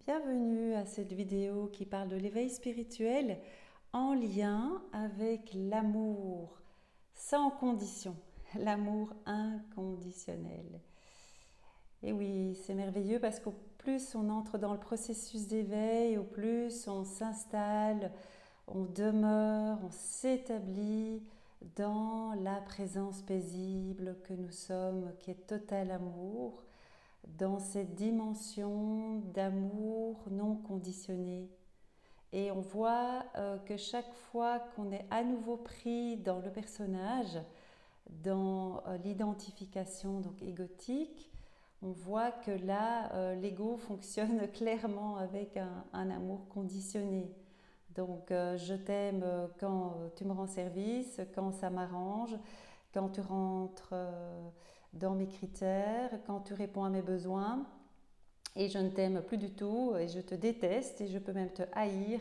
Bienvenue à cette vidéo qui parle de l'éveil spirituel en lien avec l'amour sans condition, l'amour inconditionnel. Et oui, c'est merveilleux parce qu'au plus on entre dans le processus d'éveil, au plus on s'installe, on demeure, on s'établit dans la présence paisible que nous sommes, qui est total amour, dans cette dimension d'amour non conditionné. Et on voit que chaque fois qu'on est à nouveau pris dans le personnage, dans l'identification donc égotique, on voit que là, l'ego fonctionne clairement avec un amour conditionné. Donc, je t'aime quand tu me rends service, quand ça m'arrange, quand tu rentres dans mes critères, quand tu réponds à mes besoins. Et je ne t'aime plus du tout et je te déteste et je peux même te haïr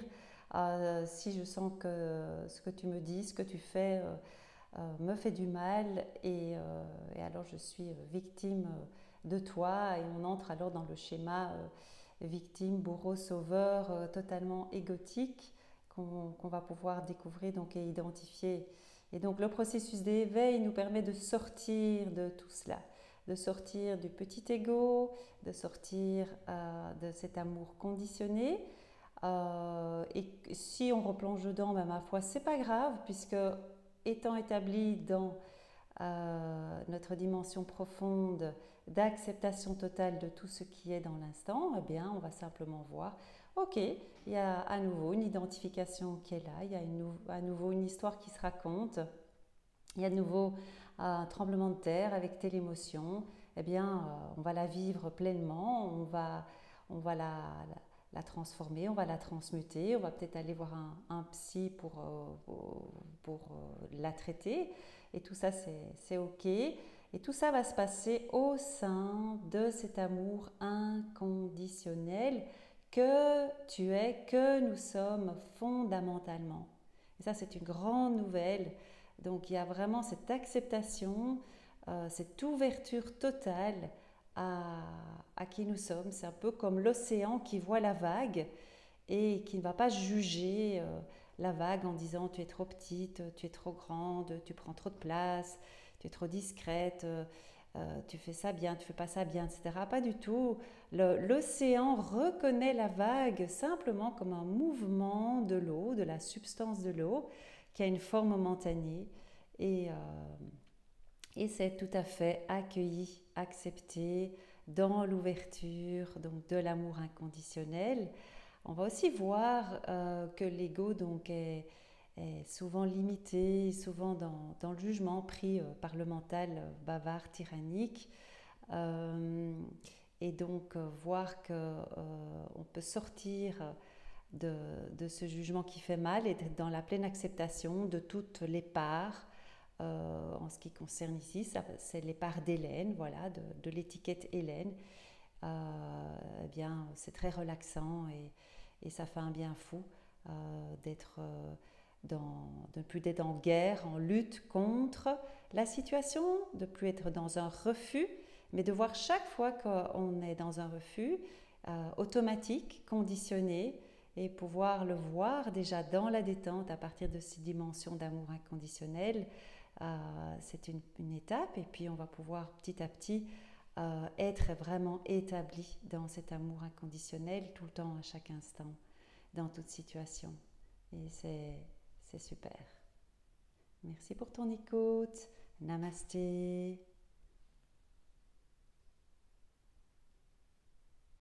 si je sens que ce que tu me dis, ce que tu fais me fait du mal et alors je suis victime de toi et on entre alors dans le schéma victime, bourreau, sauveur totalement égotique qu'on va pouvoir découvrir donc, et identifier. Et donc le processus d'éveil nous permet de sortir de tout cela, de sortir du petit ego, de sortir de cet amour conditionné. Et si on replonge dedans, ben, ma foi, c'est pas grave, puisque étant établi dans notre dimension profonde d'acceptation totale de tout ce qui est dans l'instant, eh bien, on va simplement voir, ok, il y a à nouveau une identification qui est là, il y a à nouveau une histoire qui se raconte, il y a de nouveau un tremblement de terre avec telle émotion, eh bien, on va la vivre pleinement, on va la transformer, on va la transmuter, on va peut-être aller voir un psy pour la traiter. Et tout ça, c'est OK. Et tout ça va se passer au sein de cet amour inconditionnel que tu es, que nous sommes fondamentalement. Et ça, c'est une grande nouvelle. Donc, il y a vraiment cette acceptation, cette ouverture totale à qui nous sommes. C'est un peu comme l'océan qui voit la vague et qui ne va pas juger la vague en disant tu es trop petite, tu es trop grande, tu prends trop de place, tu es trop discrète, tu fais ça bien, tu fais pas ça bien, etc. Pas du tout. L'océan reconnaît la vague simplement comme un mouvement de l'eau, de la substance de l'eau, qui a une forme momentanée et, euh, et c'est tout à fait accueilli, accepté dans l'ouverture donc de l'amour inconditionnel. On va aussi voir que l'ego donc est souvent limité, souvent dans le jugement pris par le mental bavard, tyrannique. Euh, et donc voir qu'on peut sortir de ce jugement qui fait mal et d'être dans la pleine acceptation de toutes les parts. En ce qui concerne ici, c'est les parts d'Hélène, voilà, de l'étiquette Hélène. Eh bien, c'est très relaxant et ça fait un bien fou d'être de ne plus être en guerre, en lutte contre la situation, de ne plus être dans un refus, mais de voir chaque fois qu'on est dans un refus automatique, conditionné, et pouvoir le voir déjà dans la détente à partir de ces dimensions d'amour inconditionnel. C'est une étape et puis on va pouvoir petit à petit être vraiment établi dans cet amour inconditionnel tout le temps, à chaque instant, dans toute situation. Et c'est super. Merci pour ton écoute. Namasté.